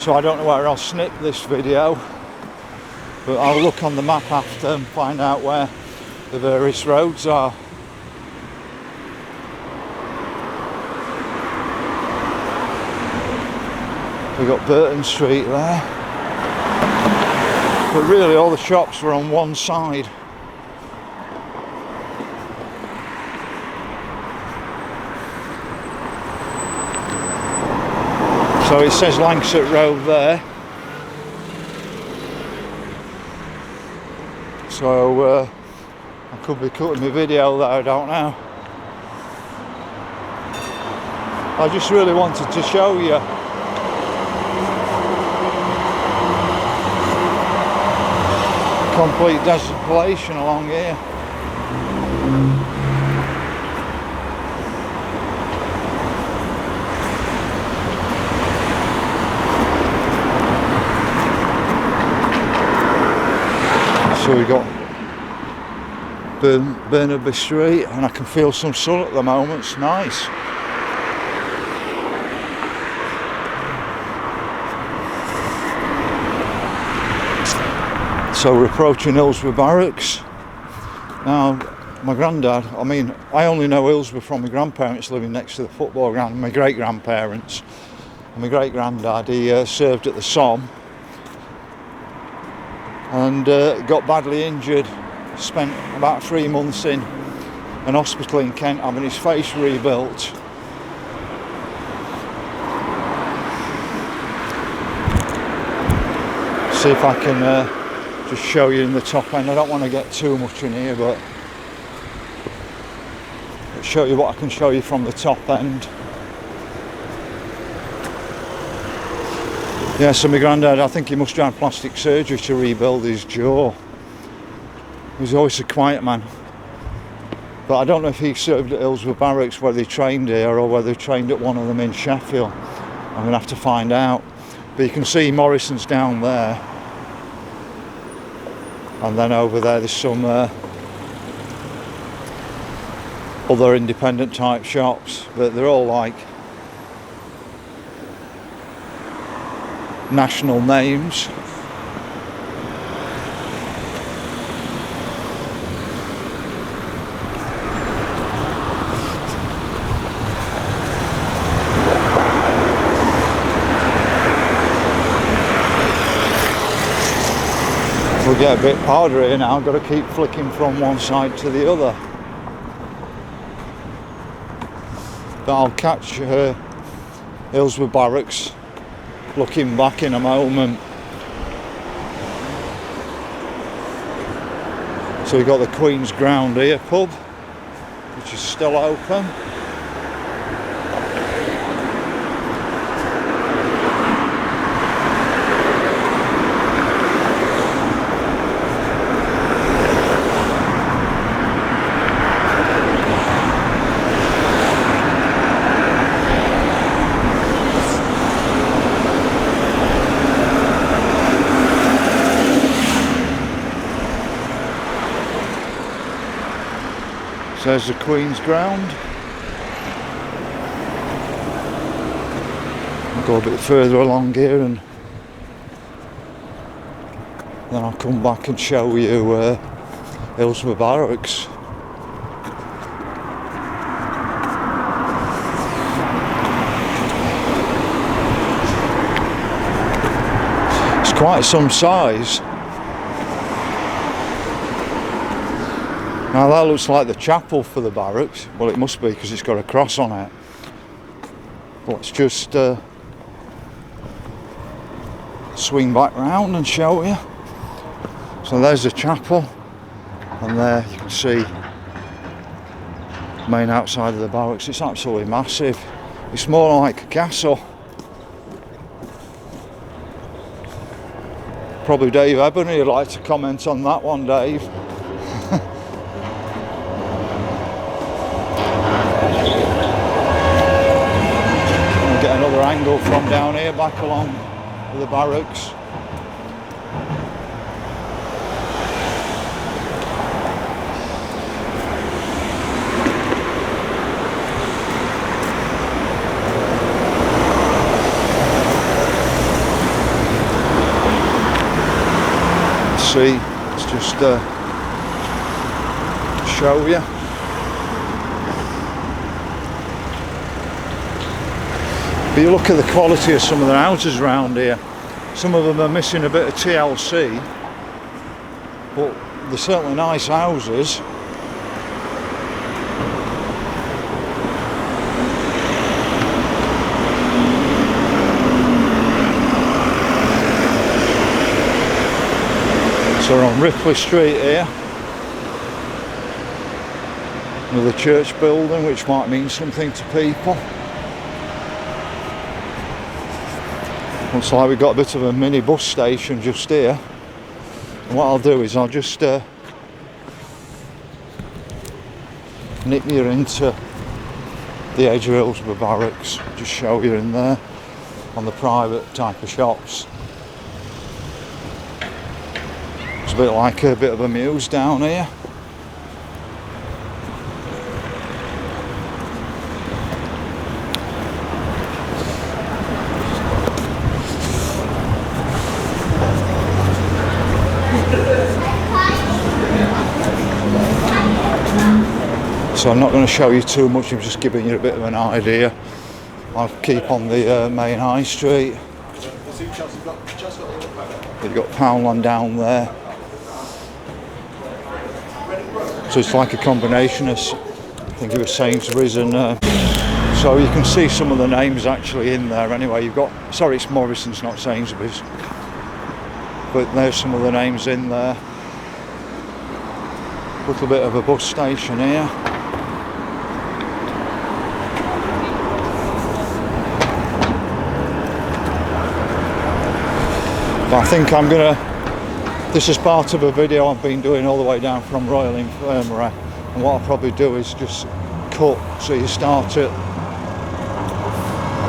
So I don't know where I'll snip this video, but I'll look on the map after and find out where the various roads are. We've got Burton Street there, but really all the shops were on one side. So it says Langsett Road there. So I could be cutting my video there, I don't know. I just really wanted to show you. Complete desolation along here. So we got Burnaby Street, and I can feel some sun at the moment. It's nice. So we're approaching Hillsborough Barracks. Now, my granddad, I only know Hillsborough from my grandparents living next to the football ground, my great-grandparents. And my great-granddad, he served at the Somme and got badly injured. Spent about 3 months in an hospital in Kent having his face rebuilt. See if I can just show you in the top end. I don't want to get too much in here, but I'll show you what I can show you from the top end. Yeah, so my granddad, I think he must have had plastic surgery to rebuild his jaw. He was always a quiet man. But I don't know if he served at Hillsborough Barracks, whether he trained here or whether he trained at one of them in Sheffield. I'm going to have to find out. But you can see Morrison's down there. And then over there there's some other independent type shops, but they're all like national names. We'll get a bit harder here now. I've got to keep flicking from one side to the other. But I'll catch Hillsborough Barracks looking back in a moment. So we've got the Queen's Ground here pub, which is still open. So there's the Queen's Ground. I'll go a bit further along here and then I'll come back and show you Hillsborough Barracks. It's quite some size. Now that looks like the chapel for the barracks. Well, it must be because it's got a cross on it. But let's just swing back round and show you. So there's the chapel, and there you can see the main outside of the barracks. It's absolutely massive. It's more like a castle. Probably Dave Ebony would like to comment on that one, Dave. Get another angle from down here back along the barracks. see. Let's just show you. But you look at the quality of some of the houses around here. Some of them are missing a bit of TLC, but they're certainly nice houses. So we're on Ripley Street here. Another church building, which might mean something to people. Looks like we've got a bit of a mini bus station just here. And what I'll do is I'll just nip you into the edge of Hillsborough Barracks, just show you in there on the private type of shops. It's a bit like a bit of a muse down here. So I'm not going to show you too much, I'm just giving you a bit of an idea. I'll keep on the main high street. You've got Poundland down there. So it's like a combination of, I think it was Sainsbury's and so you can see some of the names actually in there anyway. You've got, sorry it's Morrison's, not Sainsbury's. But there's some of the names in there. Little bit of a bus station here. But I think I'm gonna, this is part of a video I've been doing all the way down from Royal Infirmary, and what I'll probably do is just cut so you start at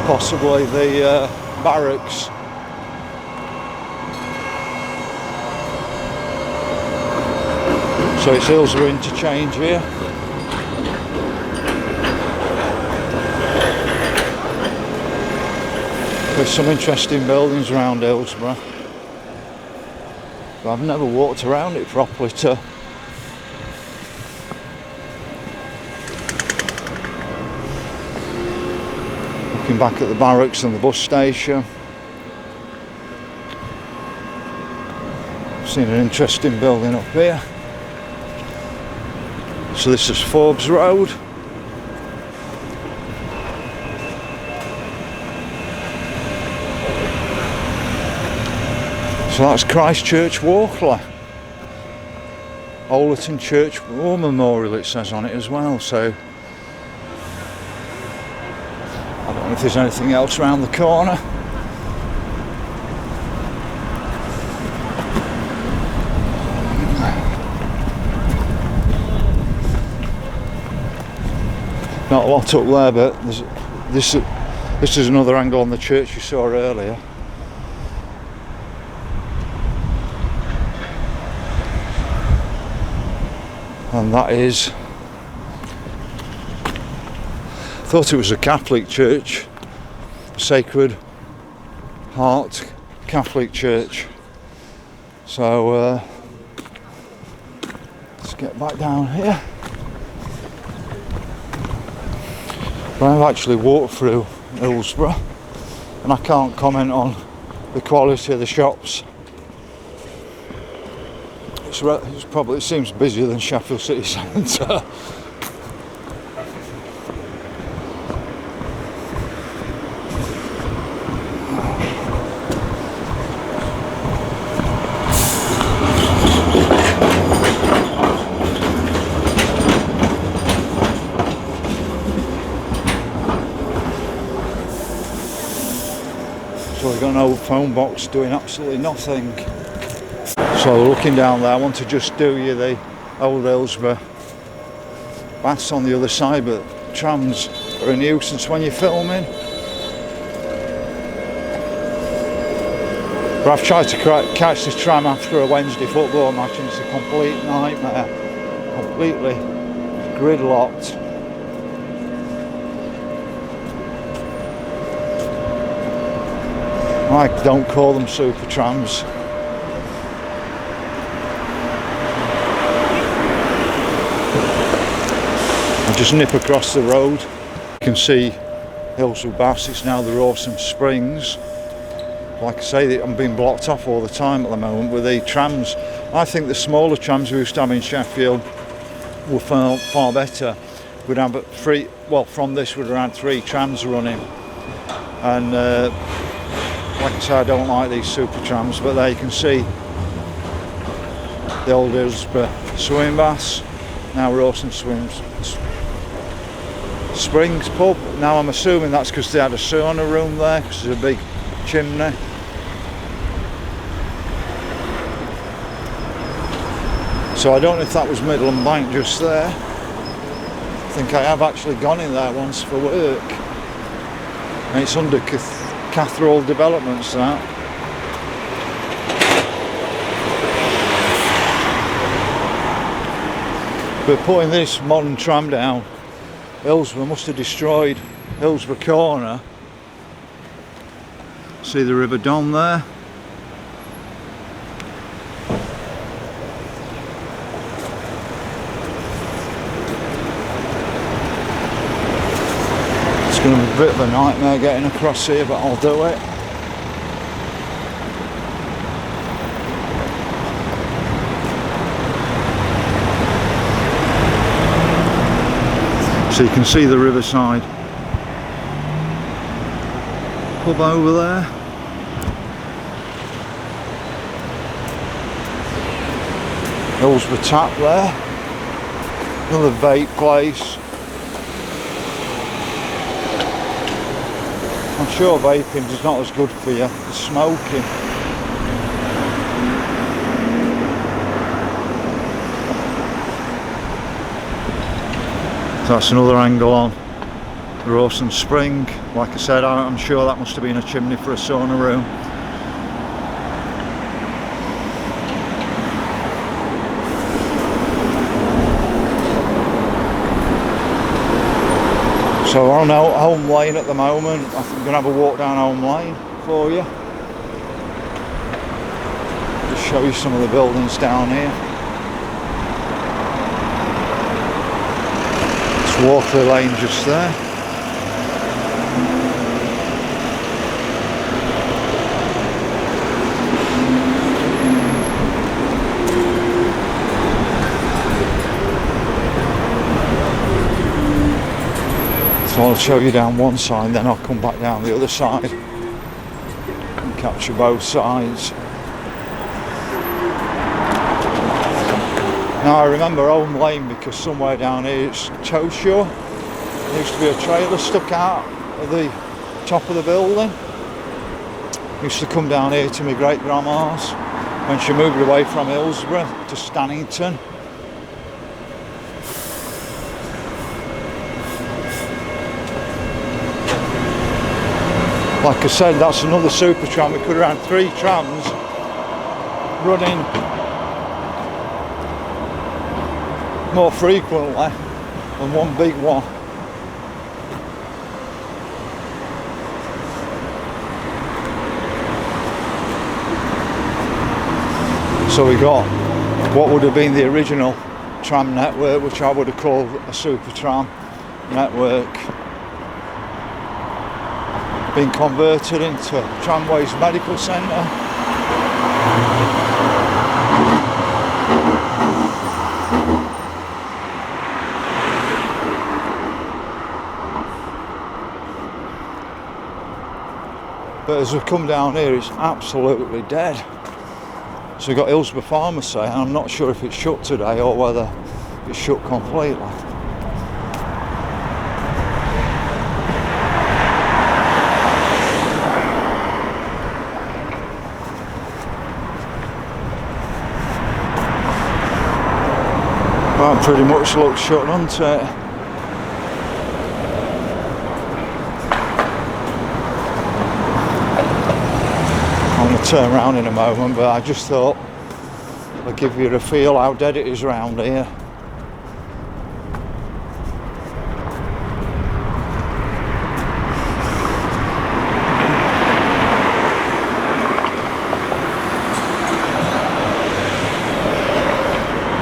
possibly the barracks. So it's Hillsborough interchange here. There's some interesting buildings around Hillsborough. But I've never walked around it properly to looking back at the barracks and the bus station. I've seen an interesting building up here. So this is Forbes Road. So that's Christchurch Walkley. Ollerton Church War Memorial it says on it as well, so I don't know if there's anything else around the corner. Not a lot up there, but this is another angle on the church you saw earlier. And that is, I thought it was a Catholic church, Sacred Heart Catholic Church. So let's get back down here. But I've actually walked through Hillsborough and I can't comment on the quality of the shops. It's probably, it seems busier than Sheffield City Centre. So we've got an old phone box doing absolutely nothing. So looking down there, I want to just do you the old Hillsborough baths on the other side, but trams are a nuisance when you're filming. But I've tried to catch this tram after a Wednesday football match and it's a complete nightmare. Completely gridlocked. I don't call them super trams. I'll just nip across the road. You can see Hillsborough Barracks, it's now the Rawson Springs. Like I say, I'm being blocked off all the time at the moment with the trams. I think the smaller trams we used to have in Sheffield were far better. We'd have from this we'd around 3 trams running. And like I say, I don't like these super trams, but there you can see the old Hillsborough swimming baths, now Rawson Springs pub. Now I'm assuming that's because they had a sauna room there, because there's a big chimney. So I don't know if that was Midland Bank just there. I think I have actually gone in there once for work. And it's under Cathedral Developments now. But putting this modern tram down, Hillsborough must have destroyed Hillsborough Corner. See the River Don there? It's going to be a bit of a nightmare getting across here, but I'll do it. So you can see the riverside pub over there. Hillsborough Tap there. Another vape place. I'm sure vaping is not as good for you as smoking. So that's another angle on Rawson Spring. Like I said, I'm sure that must have been a chimney for a sauna room. So we're on Holme Lane at the moment. I think I'm going to have a walk down Holme Lane for you. Just show you some of the buildings down here. Walkley Lane just there. So I'll show you down one side, then I'll come back down the other side and capture both sides. Now I remember Holme Lane because somewhere down here it's Toshore. There used to be a trailer stuck out at the top of the building. Used to come down here to my great grandma's when she moved away from Hillsborough to Stannington. Like I said, that's another super tram. We could have had 3 trams running more frequently than one big one. So we got what would have been the original tram network, which I would have called a super tram network, being converted into Tramways Medical Centre. But as we come down here, it's absolutely dead. So we've got Hillsborough Pharmacy, and I'm not sure if it's shut today or whether it's shut completely. That pretty much looks shut, doesn't it? I'm going to turn around in a moment, but I just thought I'd give you a feel how dead it is around here.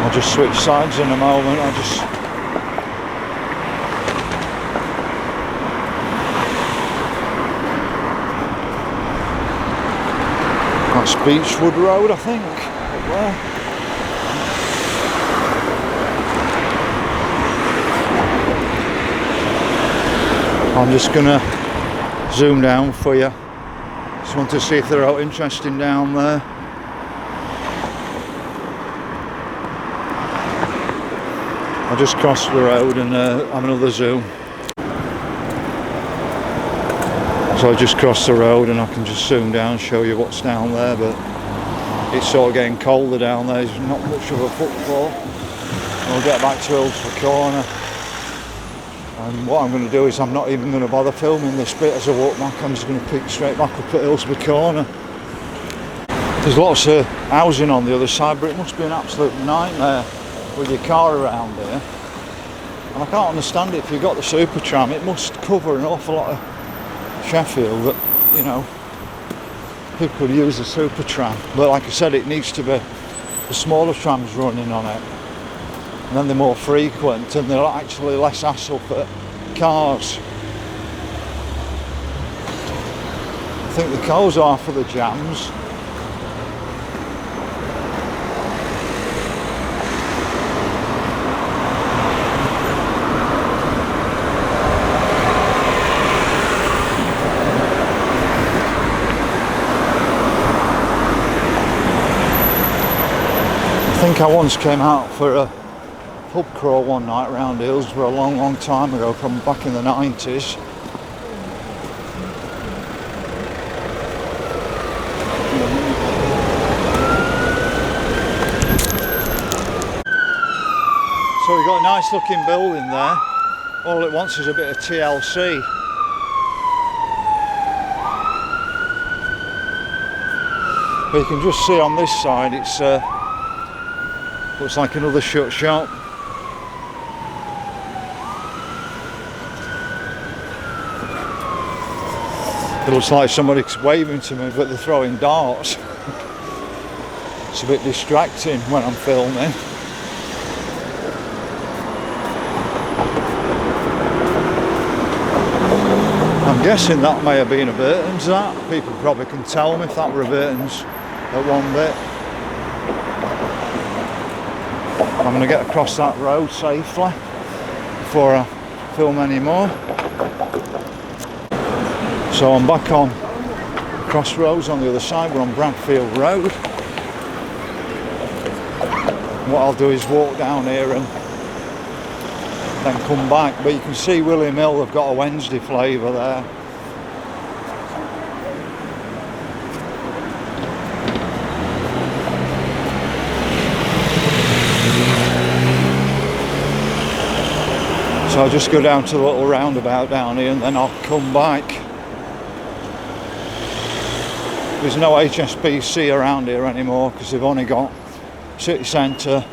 I'll just switch sides in a moment. That's Beechwood Road, I think, up there. I'm just gonna zoom down for you. Just want to see if they're out interesting down there. I just crossed the road and have another zoom. So I just crossed the road and I can just zoom down and show you what's down there, but it's sort of getting colder down there. There's not much of a footfall. We'll get back to Hillsborough Corner. And what I'm going to do is I'm not even going to bother filming this bit as I walk back. I'm just going to pick straight back up at Hillsborough Corner. There's lots of housing on the other side, but it must be an absolute nightmare with your car around here. And I can't understand it. If you've got the super tram, it must cover an awful lot of Sheffield that, you know, people could use the super tram. But like I said, it needs to be the smaller trams running on it. And then they're more frequent and they're actually less hassle for cars. I think the cars are for the jams. I think I once came out for a pub crawl one night around Hillsborough a long time ago, from back in the 90s. So we've got a nice looking building there. All it wants is a bit of TLC. But you can just see on this side it's looks like another shut shop. It looks like somebody's waving to me, but they're throwing darts. It's a bit distracting when I'm filming. I'm guessing that may have been a Burton's, that. People probably can tell me if that were a Burton's at one bit. I'm going to get across that road safely before I film any more. So I'm back on Crossroads on the other side. We're on Bradfield Road. What I'll do is walk down here and then come back. But you can see William Hill, they've got a Wednesday flavour there. So I'll just go down to the little roundabout down here and then I'll come back. There's no HSBC around here anymore because they've only got City Centre,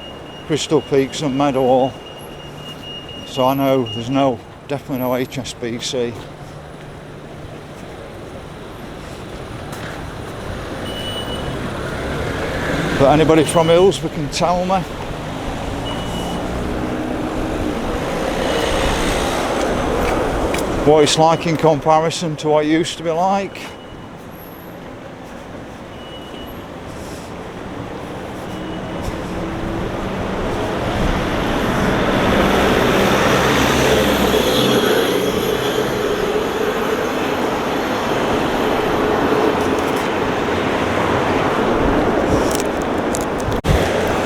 Crystal Peaks and Meadowhall. So I know there's definitely no HSBC. But anybody from Hillsborough can tell me. What it's like in comparison to what it used to be like.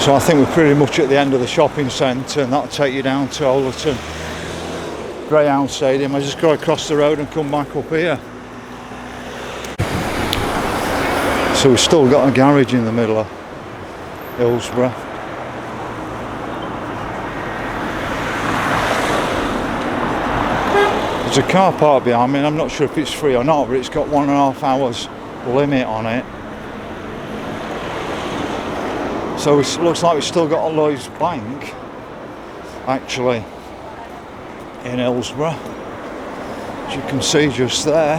So I think we're pretty much at the end of the shopping centre, and that'll take you down to Ollerton Greyhound Stadium. I just go across the road and come back up here. So we've still got a garage in the middle of Hillsborough. There's a car park behind me, and I'm not sure if it's free or not, but it's got 1.5 hours limit on it. So it looks like we've still got a Lloyds Bank, actually, in Hillsborough, as you can see just there.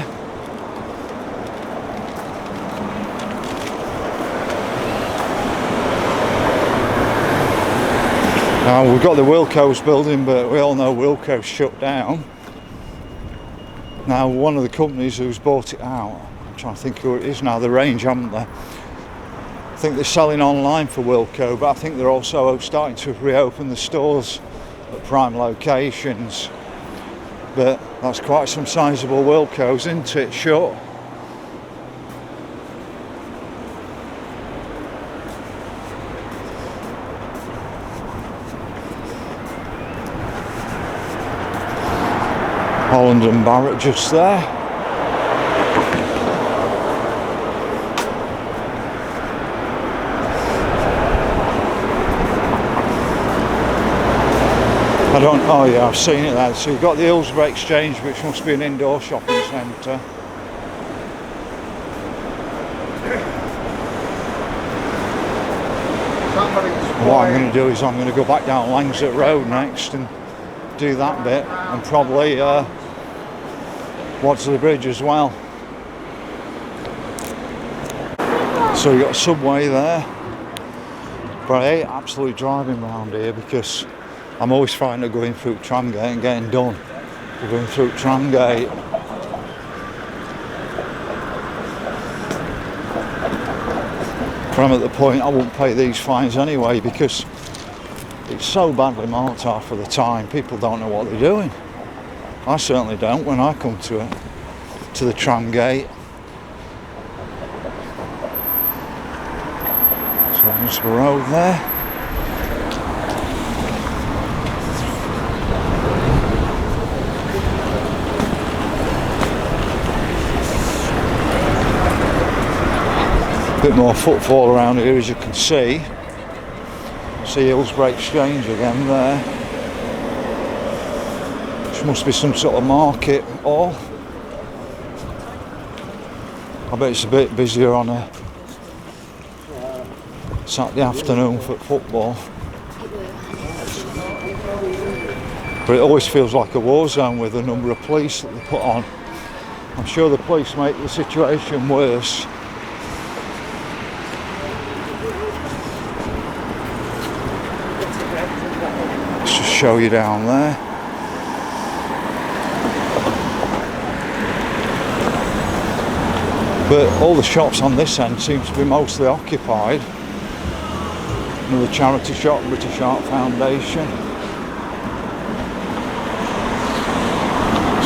Now we've got the Wilco's building, but we all know Wilco's shut down. Now one of the companies who's bought it out, I'm trying to think who it is now, the Range, haven't they? think they're selling online for Wilko, but I think they're also starting to reopen the stores at prime locations. But that's quite some sizable Wilkos, isn't it? Sure. Hillsborough Barracks just there. Oh yeah, I've seen it there. So you've got the Hillsborough Exchange, which must be an indoor shopping centre. What I'm going to do is I'm going to go back down Langsett Road next and do that bit, and probably Wadsley Bridge as well. So you've got a subway there. But I hate absolutely driving around here because I'm always frightened of going through Tramgate and getting done for going through Tramgate. But I'm at the point I won't pay these fines anyway because it's so badly marked off for the time. People don't know what they're doing. I certainly don't when I come to it, to the Tramgate. So there's the road there. Bit more footfall around here, as you can see. See Hillsborough Exchange again there. Which must be some sort of market hall. I bet it's a bit busier on a Saturday afternoon for football. But it always feels like a war zone with the number of police that they put on. I'm sure the police make the situation worse. Show you down there. But all the shops on this end seem to be mostly occupied. Another charity shop, British Art Foundation.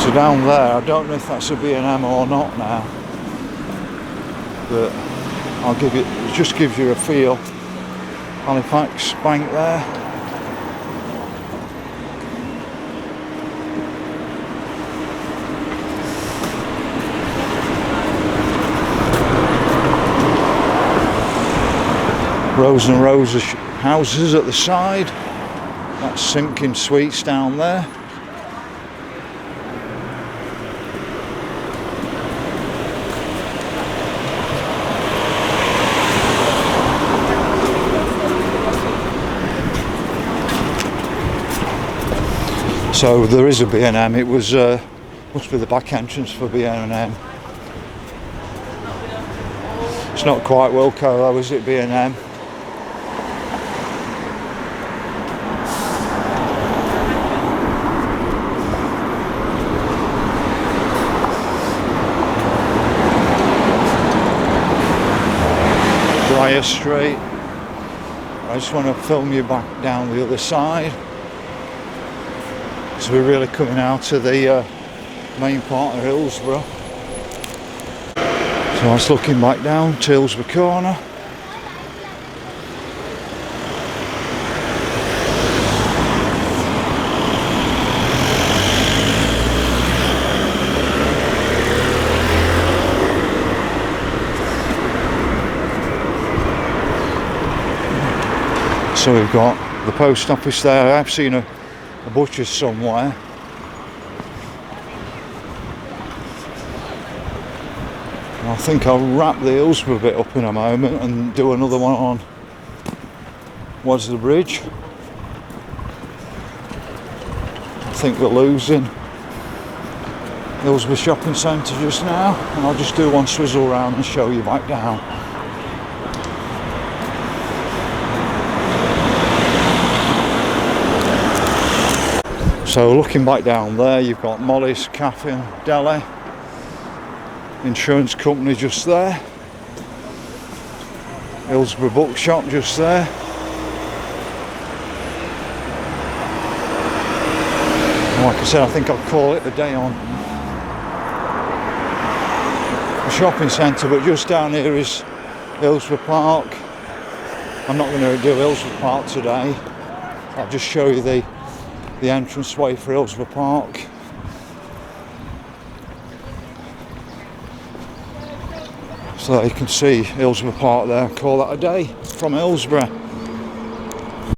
So down there, I don't know if that's a B&M or not now, but I'll give you, it just gives you a feel. Halifax Bank there. Rows and rows of houses at the side. That's Simpkin Sweets down there. So there is a B&M. It was must be the back entrance for B&M. It's not quite Wilko though, is it, B&M? Street. I just want to film you back down the other side. So we're really coming out of the main part of Hillsborough. So I was looking back down to Hillsborough Corner. So we've got the post office there. I've seen a butcher's somewhere. And I think I'll wrap the Hillsborough bit up in a moment and do another one on Wadsley Bridge. I think we're losing Hillsborough Shopping Centre just now, and I'll just do one swizzle round and show you back down. So looking back down there, you've got Molly's Cafe and Deli, insurance company just there. Hillsborough bookshop just there. Like I said, I think I'll call it a day on the shopping centre, but just down here is Hillsborough Park. I'm not going to do Hillsborough Park today. I'll just show you the entranceway for Hillsborough Park. So you can see Hillsborough Park there. Call that a day from Hillsborough.